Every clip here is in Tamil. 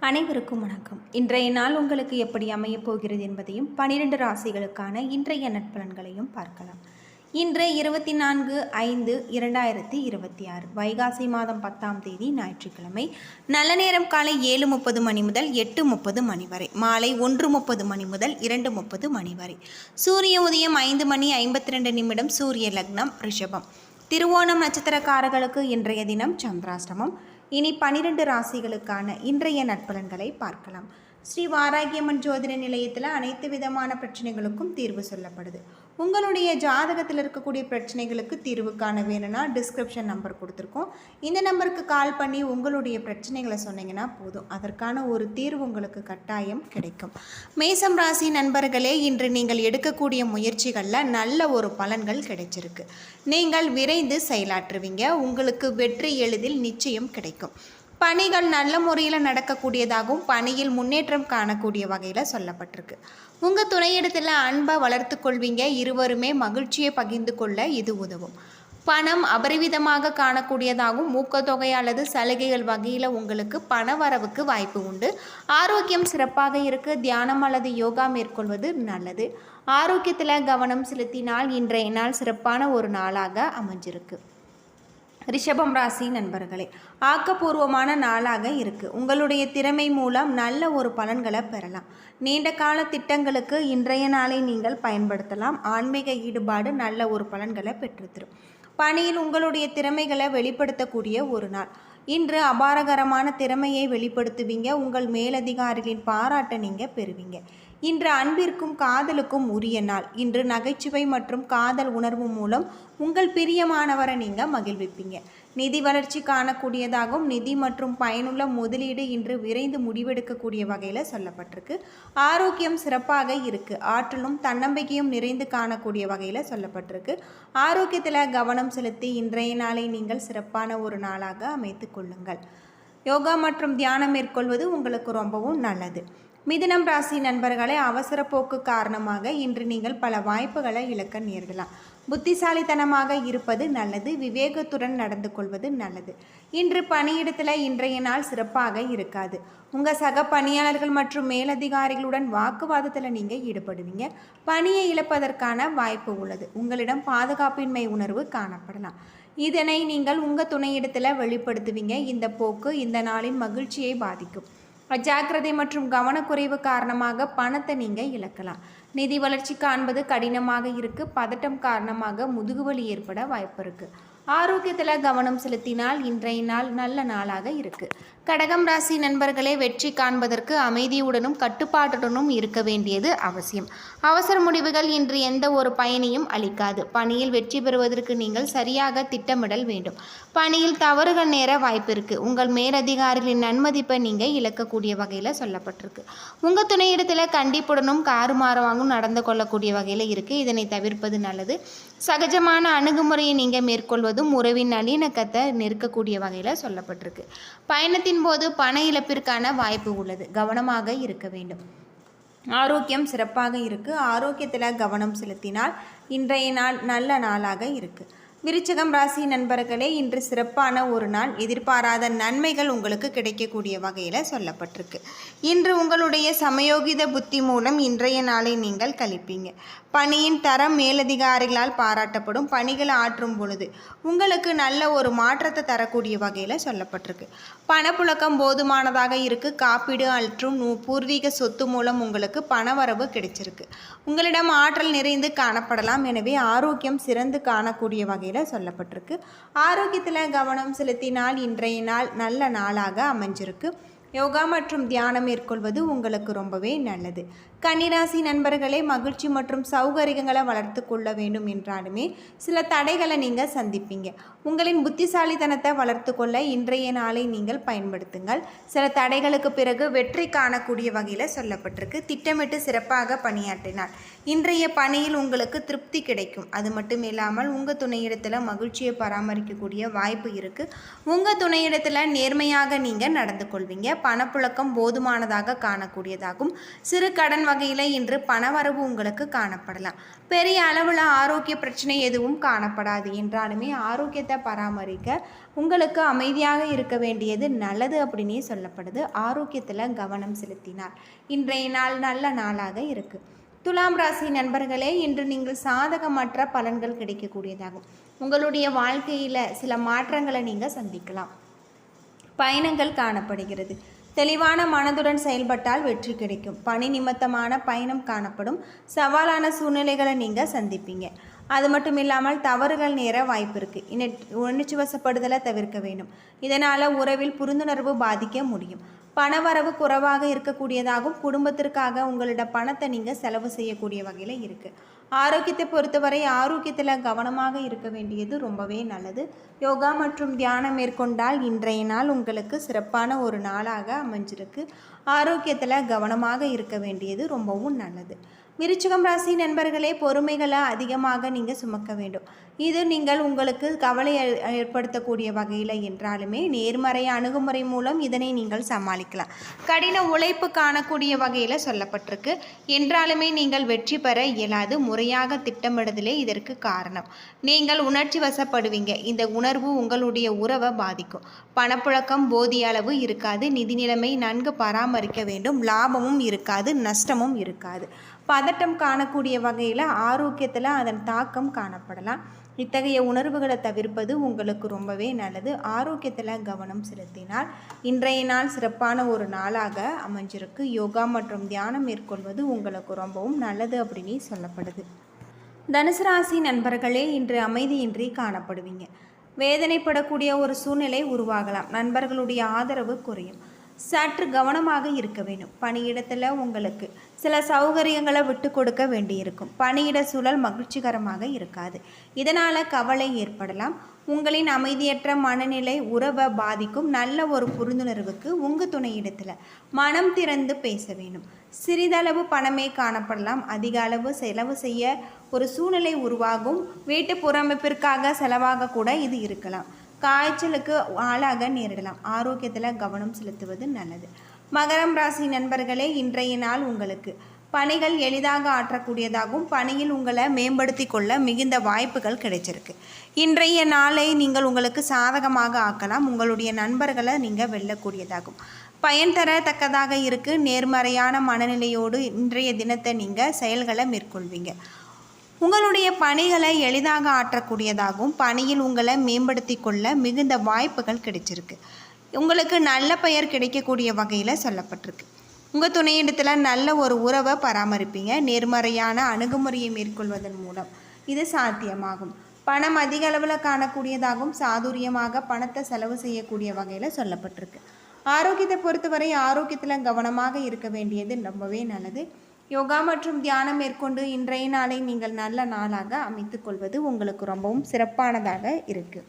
அனைவருக்கும் வணக்கம். இன்றைய நாள் உங்களுக்கு எப்படி அமையப் போகிறது என்பதையும் 12 ராசிகளுக்கான இன்றைய நட்பலன்களையும் பார்க்கலாம். இன்று 24/5/2026 வைகாசி மாதம் 10ஆம் தேதி ஞாயிற்றுக்கிழமை. நல்ல நேரம் காலை 7:30 மணி முதல் 8:30 மணி வரை, மாலை 1:30 மணி முதல் 2:30 மணி வரை. சூரிய உதயம் 5:52 சூரிய லக்னம் ரிஷபம். திருவோணம் நட்சத்திரக்காரர்களுக்கு இன்றைய தினம் சந்திராஷ்டமம். இனி 12 ராசிகளுக்கான இன்றைய நட்பலன்களை பார்க்கலாம். ஸ்ரீ வாராகியம்மன் ஜோதிட நிலையத்தில் அனைத்து விதமான பிரச்சனைகளுக்கும் தீர்வு சொல்லப்படுது. உங்களுடைய ஜாதகத்தில் இருக்கக்கூடிய பிரச்சனைகளுக்கு தீர்வு காண வேணும்னா டிஸ்கிரிப்ஷன் நம்பர் கொடுத்துருக்கோம். இந்த நம்பருக்கு கால் பண்ணி உங்களுடைய பிரச்சனைகளை சொன்னீங்கன்னா போதும், அதற்கான ஒரு தீர்வு உங்களுக்கு கட்டாயம் கிடைக்கும். மேசம் ராசி நண்பர்களே, இன்று நீங்கள் எடுக்கக்கூடிய முயற்சிகளில் நல்ல ஒரு பலன்கள் கிடைச்சிருக்கு. நீங்கள் விரைந்து செயலாற்றுவீங்க. உங்களுக்கு வெற்றி எளிதில் நிச்சயம் கிடைக்கும். பணிகள் நல்ல முறையில் நடக்கக்கூடியதாகவும் பணியில் முன்னேற்றம் காணக்கூடிய வகையில் சொல்லப்பட்டிருக்கு. உங்கள் துணையிடத்தில் அன்பை வளர்த்து கொள்வீங்க. இருவருமே மகிழ்ச்சியை பகிர்ந்து கொள்ள இது உதவும். பணம் அபரிவிதமாக காணக்கூடியதாகவும் ஊக்கத்தொகை அல்லது சலுகைகள் வகையில் உங்களுக்கு பண வரவுக்கு வாய்ப்பு உண்டு. ஆரோக்கியம் சிறப்பாக இருக்குது. தியானம் அல்லது யோகா மேற்கொள்வது நல்லது. ஆரோக்கியத்தில் கவனம் செலுத்தினால் இன்றைய நாள் சிறப்பான ஒரு நாளாக அமைஞ்சிருக்கு. ரிஷபம் ராசி நண்பர்களே, ஆக்கப்பூர்வமான நாளாக இருக்குது. உங்களுடைய திறமை மூலம் நல்ல ஒரு பலன்களை பெறலாம். நீண்ட கால திட்டங்களுக்கு இன்றைய நாளை நீங்கள் பயன்படுத்தலாம். ஆன்மீக ஈடுபாடு நல்ல ஒரு பலன்களை பெற்றுத்தரும். பணியில் உங்களுடைய திறமைகளை வெளிப்படுத்தக்கூடிய ஒரு நாள். இன்று அபாரகரமான திறமையை வெளிப்படுத்துவீங்க. உங்கள் மேலதிகாரிகளின் பாராட்டை நீங்கள் பெறுவீங்க. இன்று அன்பிற்கும் காதலுக்கும் உரிய நாள். இன்று நகைச்சுவை மற்றும் காதல் உணர்வு மூலம் உங்கள் பிரியமானவரை நீங்கள் மகிழ்விப்பீங்க. நிதி வளர்ச்சி காணக்கூடியதாகவும் நிதி மற்றும் பயனுள்ள முதலீடு இன்று விரைந்து முடிவெடுக்கக்கூடிய வகையில் சொல்லப்பட்டிருக்கு. ஆரோக்கியம் சிறப்பாக இருக்குது. ஆற்றலும் தன்னம்பிக்கையும் நிறைந்து காணக்கூடிய வகையில் சொல்லப்பட்டிருக்கு. ஆரோக்கியத்தில் கவனம் செலுத்தி இன்றைய நாளை நீங்கள் சிறப்பான ஒரு நாளாக அமைத்து கொள்ளுங்கள். யோகா மற்றும் தியானம் மேற்கொள்வது உங்களுக்கு ரொம்பவும் நல்லது. மிதுனம் ராசி நண்பர்களே, அவசர போக்கு காரணமாக இன்று நீங்கள் பல வாய்ப்புகளை இழக்க நேரிடலாம். புத்திசாலித்தனமாக இருப்பது நல்லது. விவேகத்துடன் நடந்து கொள்வது நல்லது. இன்று பணியிடத்தில் இன்றைய நாள் சிறப்பாக இருக்காது. உங்கள் சக பணியாளர்கள் மற்றும் மேலதிகாரிகளுடன் வாக்குவாதத்தில் நீங்கள் ஈடுபடுவீங்க. பணியை இழப்பதற்கான வாய்ப்பு உள்ளது. உங்களிடம் பாதுகாப்பின்மை உணர்வு காணப்படலாம். இதனை நீங்கள் உங்கள் துணையிடத்தில் வெளிப்படுத்துவீங்க. இந்த போக்கு இந்த நாளின் மகிழ்ச்சியை பாதிக்கும். அஜாக்கிரதை மற்றும் கவனக்குறைவு காரணமாக பணத்தை நீங்கள் இழக்கலாம். நிதி வளர்ச்சி காண்பது கடினமாக இருக்குது. பதட்டம் காரணமாக முதுகுவலி ஏற்பட வாய்ப்பு இருக்குது. ஆரோக்கியத்தில் கவனம் செலுத்தினால் இன்றைய நாள் நல்ல நாளாக இருக்குது. கடகம் ராசி நண்பர்களே, வெற்றி காண்பதற்கு அமைதியுடனும் கட்டுப்பாட்டுடனும் இருக்க வேண்டியது அவசியம். அவசர முடிவுகள் இன்று எந்த ஒரு பயனையும் அளிக்காது. பணியில் வெற்றி பெறுவதற்கு நீங்கள் சரியாக திட்டமிடல் வேண்டும். பணியில் தவறுகள் நேர வாய்ப்பு இருக்குது. உங்கள் மேலதிகாரிகளின் நன்மதிப்பை நீங்கள் இழக்கக்கூடிய வகையில் சொல்லப்பட்டிருக்கு. உங்கள் துணையிடத்தில் கண்டிப்புடனும் காருமாறவாகவும் நடந்து கொள்ளக்கூடிய வகையில் இருக்குது. இதனை தவிர்ப்பது நல்லது. சகஜமான அணுகுமுறையை நீங்கள் மேற்கொள்வதும் உறவின் நல்லிணக்கத்தை நெருக்கக்கூடிய வகையில் சொல்லப்பட்டிருக்கு. பயணத்தின் போது பண இழப்பிற்கான வாய்ப்பு உள்ளது. கவனமாக இருக்க வேண்டும். ஆரோக்கியம் சிறப்பாக இருக்குது. ஆரோக்கியத்தில் கவனம் செலுத்தினால் இன்றைய நாள் நல்ல நாளாக இருக்குது. விருச்சிகம் ராசி நண்பர்களே, இன்று சிறப்பான ஒரு நாள். எதிர்பாராத நன்மைகள் உங்களுக்கு கிடைக்கக்கூடிய வகையில் சொல்லப்பட்டிருக்கு. இன்று உங்களுடைய சமயோகித புத்தி மூலம் இன்றைய நாளை நீங்கள் கழிப்பீங்க. பணியின் தரம் மேலதிகாரிகளால் பாராட்டப்படும். பணிகளை ஆற்றும் பொழுது உங்களுக்கு நல்ல ஒரு மாற்றத்தை தரக்கூடிய வகையில் சொல்லப்பட்டிருக்கு. பணப்புழக்கம் போதுமானதாக இருக்குது. காப்பீடு மற்றும் பூர்வீக சொத்து மூலம் உங்களுக்கு பணவரவு கிடைச்சிருக்கு. உங்களிடம் ஆற்றல் நிறைந்து காணப்படலாம். எனவே ஆரோக்கியம் சிறந்து காணக்கூடிய வகையில் சொல்லப்பட்டிருக்கு. ஆரோக்கியத்தில் கவனம் செலுத்தினால் இன்றைய நாள் நல்ல நாளாக அமைஞ்சிருக்கு. யோகா மற்றும் தியானம் மேற்கொள்வது உங்களுக்கு ரொம்பவே நல்லது. கன்னிராசி நண்பர்களே, மகிழ்ச்சி மற்றும் சௌகரியங்களை வளர்த்து கொள்ள வேண்டும் என்றாலுமே சில தடைகளை நீங்கள் சந்திப்பீங்க. உங்களின் புத்திசாலித்தனத்தை வளர்த்து கொள்ள இன்றைய நாளை நீங்கள் பயன்படுத்துங்கள். சில தடைகளுக்கு பிறகு வெற்றி காணக்கூடிய வகையில் சொல்லப்பட்டிருக்கு. திட்டமிட்டு சிறப்பாக பணியாற்றினால் இன்றைய பணியில் உங்களுக்கு திருப்தி கிடைக்கும். அது மட்டும் இல்லாமல் உங்கள் துணையிடத்தில் மகிழ்ச்சியை பராமரிக்கக்கூடிய வாய்ப்பு இருக்குது. உங்கள் துணையிடத்தில் நேர்மையாக நீங்கள் நடந்து கொள்வீங்க. பணப்புழக்கம் போதுமானதாக காணக்கூடியதாகும். சிறு கடன் வகையில் இன்று பணவரவு உங்களுக்கு காணப்படலாம். பெரிய அளவில் ஆரோக்கிய பிரச்சனை எதுவும் காணப்படாது என்றாலுமே ஆரோக்கியத்தை பராமரிக்க உங்களுக்கு அமைதியாக இருக்க வேண்டியது நல்லது அப்படின்னே சொல்லப்படுது. ஆரோக்கியத்தில் கவனம் செலுத்தினார் இன்றைய நாள் நல்ல நாளாக இருக்குது. துலாம் ராசி நண்பர்களே, இன்று நீங்கள் சாதகமற்ற பலன்கள் கிடைக்கக்கூடியதாகும். உங்களுடைய வாழ்க்கையில் சில மாற்றங்களை நீங்கள் சந்திக்கலாம். பயணங்கள் காணப்படுகிறது. தெளிவான மனதுடன் செயல்பட்டால் வெற்றி கிடைக்கும். பணி நிமித்தமான பயணம் காணப்படும். சவாலான சூழ்நிலைகளை நீங்கள் சந்திப்பீங்க. அது மட்டும் இல்லாமல் தவறுகள் நேர வாய்ப்பு இருக்குது. உணர்ச்சி வசப்படுதலை தவிர்க்க வேண்டும். இதனால் உறவில் புரிந்துணர்வு பாதிக்க முடியும். பணவரவு குறைவாக இருக்கக்கூடியதாகவும் குடும்பத்திற்காக உங்களோட பணத்தை நீங்கள் செலவு செய்யக்கூடிய வகையில் இருக்குது. ஆரோக்கியத்தை பொறுத்தவரை ஆரோக்கியத்தில் கவனமாக இருக்க வேண்டியது ரொம்பவே நல்லது. யோகா மற்றும் தியானம் மேற்கொண்டால் இன்றைய நாள் உங்களுக்கு சிறப்பான ஒரு நாளாக அமைஞ்சிருக்கு. ஆரோக்கியத்தில் கவனமாக இருக்க வேண்டியது ரொம்பவும் நல்லது. விருச்சிகம் ராசி நண்பர்களே, பொறுமைகளை அதிகமாக நீங்கள் சுமக்க வேண்டும். இது நீங்கள் உங்களுக்கு கவலை ஏற்படுத்தக்கூடிய வகையில் என்றாலுமே நேர்மறை அணுகுமுறை மூலம் இதனை நீங்கள் சமாளிக்கலாம். கடின உழைப்பு காணக்கூடிய வகையில் சொல்லப்பட்டிருக்கு என்றாலுமே நீங்கள் வெற்றி பெற இயலாது. முறையாக திட்டமிடுதலே இதற்கு காரணம். நீங்கள் உணர்ச்சி வசப்படுவீங்க. இந்த உணர்வு உங்களுடைய உறவை பாதிக்கும். பணப்புழக்கம் போதிய அளவு இருக்காது. நிதி நிலைமை நன்கு பராமரிக்க வேண்டும். லாபமும் இருக்காது, நஷ்டமும் இருக்காது. பதட்டம் காணக்கூடிய வகையில் ஆரோக்கியத்தில் அதன் தாக்கம் காணப்படலாம். இத்தகைய உணர்வுகளை தவிர்ப்பது உங்களுக்கு ரொம்பவே நல்லது. ஆரோக்கியத்தில் கவனம் செலுத்தினால் இன்றைய நாள் சிறப்பான ஒரு நாளாக அமைஞ்சிருக்கு. யோகா மற்றும் தியானம் மேற்கொள்வது உங்களுக்கு ரொம்பவும் நல்லது அப்படின்னு சொல்லப்படுது. தனுசு ராசி நண்பர்களே, இன்று அமைதியின்றி காணப்படுவீங்க. வேதனைப்படக்கூடிய ஒரு சூழ்நிலை உருவாகலாம். நண்பர்களுடைய ஆதரவு குறையும். சற்று கவனமாக இருக்க வேண்டும். பணியிடத்தில் உங்களுக்கு சில சௌகரியங்களை விட்டு கொடுக்க வேண்டியிருக்கும். பணியிட சூழல் மகிழ்ச்சிகரமாக இருக்காது. இதனால் கவலை ஏற்படலாம். உங்களின் அமைதியற்ற மனநிலை உறவை பாதிக்கும். நல்ல ஒரு புரிந்துணர்வுக்கு உங்கள் துணையிடத்தில் மனம் திறந்து பேச வேண்டும். சிறிதளவு பணமே காணப்படலாம். அதிக அளவு செலவு செய்ய ஒரு சூழ்நிலை உருவாகும். வீட்டு புறமைப்பிற்காக செலவாக கூட இது இருக்கலாம். காய்ச்சலுக்கு ஆளாக நேரிடலாம். ஆரோக்கியத்தில் கவனம் செலுத்துவது நல்லது. மகரம் ராசி நண்பர்களே, இன்றைய நாள் உங்களுக்கு பணிகள் எளிதாக ஆற்றக்கூடியதாகவும் பணியில் உங்களை மேம்படுத்தி கொள்ள மிகுந்த வாய்ப்புகள் கிடைச்சிருக்கு. இன்றைய நாளை நீங்கள் உங்களுக்கு சாதகமாக ஆக்கலாம். உங்களுடைய நண்பர்களை நீங்கள் வெல்லக்கூடியதாகும். பயன் தரத்தக்கதாக இருக்குது. நேர்மறையான மனநிலையோடு இன்றைய தினத்தை நீங்கள் செயல்களை மேற்கொள்வீங்க. உங்களுடைய பணிகளை எளிதாக ஆற்றக்கூடியதாகவும் பணியில் உங்களை மேம்படுத்தி கொள்ள மிகுந்த வாய்ப்புகள் கிடைச்சிருக்கு. உங்களுக்கு நல்ல பெயர் கிடைக்கக்கூடிய வகையில் சொல்லப்பட்டிருக்கு. உங்கள் துணையிடத்தில் நல்ல ஒரு உறவை பராமரிப்பீங்க. நேர்மறையான அணுகுமுறையை மேற்கொள்வதன் மூலம் இது சாத்தியமாகும். பணம் அதிக அளவில் காணக்கூடியதாகவும் சாதுரியமாக பணத்தை செலவு செய்யக்கூடிய வகையில் சொல்லப்பட்டிருக்கு. ஆரோக்கியத்தை பொறுத்தவரை ஆரோக்கியத்தில் கவனமாக இருக்க வேண்டியது ரொம்பவே நல்லது. யோகா மற்றும் தியானம் மேற்கொண்டு இன்றைய நாளை நீங்கள் நல்ல நாளாக அமைத்து கொள்வது உங்களுக்கு ரொம்பவும் சிறப்பானதாக இருக்குது.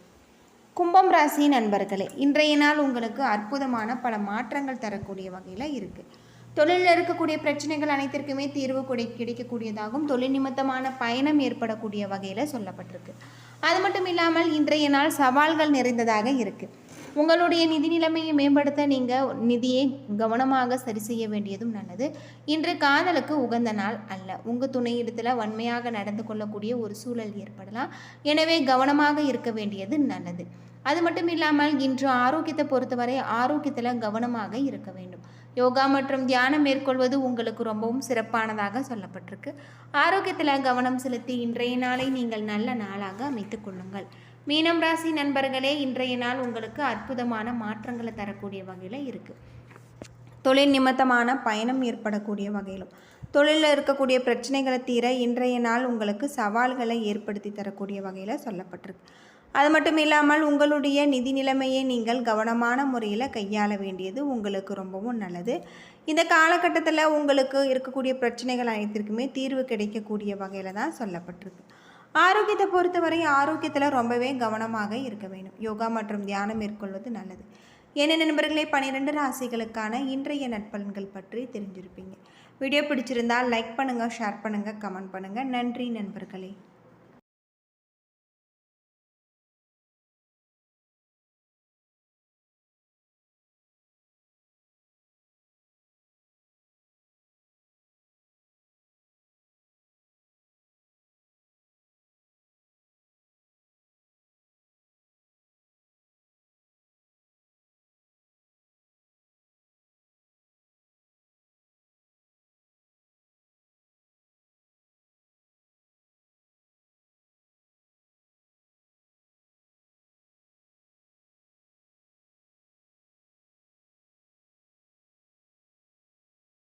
கும்பம் ராசி நண்பர்களே, இன்றைய நாள் உங்களுக்கு அற்புதமான பல மாற்றங்கள் தரக்கூடிய வகையில் இருக்குது. தொழிலில் இருக்கக்கூடிய பிரச்சனைகள் அனைத்திற்குமே தீர்வு கிடைக்கக்கூடியதாகவும் தொழில் நிமித்தமான பயணம் ஏற்படக்கூடிய வகையில் சொல்லப்பட்டிருக்கு. அது மட்டும் இல்லாமல் இன்றைய நாள் சவால்கள் நிறைந்ததாக இருக்குது. உங்களுடைய நிதி நிலைமையை மேம்படுத்த நீங்கள் நிதியை கவனமாக சரி செய்ய வேண்டியதும் நல்லது. இன்று காதலுக்கு உகந்த நாள் அல்ல. உங்கள் துணையிடத்தில் வன்மையாக நடந்து கொள்ளக்கூடிய ஒரு சூழல் ஏற்படலாம். எனவே கவனமாக இருக்க வேண்டியது நல்லது. அது மட்டும் இல்லாமல் இன்று ஆரோக்கியத்தை பொறுத்தவரை ஆரோக்கியத்தில் கவனமாக இருக்க வேண்டும். யோகா மற்றும் தியானம் மேற்கொள்வது உங்களுக்கு ரொம்பவும் சிறப்பானதாக சொல்லப்பட்டிருக்கு. ஆரோக்கியத்தில் கவனம் செலுத்தி இன்றைய நாளை நீங்கள் நல்ல நாளாக அமைத்து கொள்ளுங்கள். மீனம் ராசி நண்பர்களே, இன்றைய நாள் உங்களுக்கு அற்புதமான மாற்றங்களை தரக்கூடிய வகையில் இருக்குது. தொழில் நிமித்தமான பயணம் ஏற்படக்கூடிய வகையிலும் தொழிலில் இருக்கக்கூடிய பிரச்சனைகளை தீர இன்றைய நாள் உங்களுக்கு சவால்களை ஏற்படுத்தி தரக்கூடிய வகையில் சொல்லப்பட்டிருக்கு. அது மட்டும் இல்லாமல் உங்களுடைய நிதி நிலைமையை நீங்கள் கவனமான முறையில் கையாள வேண்டியது உங்களுக்கு ரொம்பவும் நல்லது. இந்த காலகட்டத்தில் உங்களுக்கு இருக்கக்கூடிய பிரச்சனைகள் அனைத்திற்குமே தீர்வு கிடைக்கக்கூடிய வகையில் தான் சொல்லப்பட்டிருக்கு. ஆரோக்கியத்தை பொறுத்தவரை ஆரோக்கியத்தில் ரொம்பவே கவனமாக இருக்க வேண்டும். யோகா மற்றும் தியானம் மேற்கொள்வது நல்லது. என்ன நண்பர்களே, 12 ராசிகளுக்கான இன்றைய நற்பலன்கள் பற்றி தெரிஞ்சிருப்பீங்க. வீடியோ பிடிச்சிருந்தால் லைக் பண்ணுங்கள், ஷேர் பண்ணுங்கள், கமெண்ட் பண்ணுங்கள். நன்றி நண்பர்களே.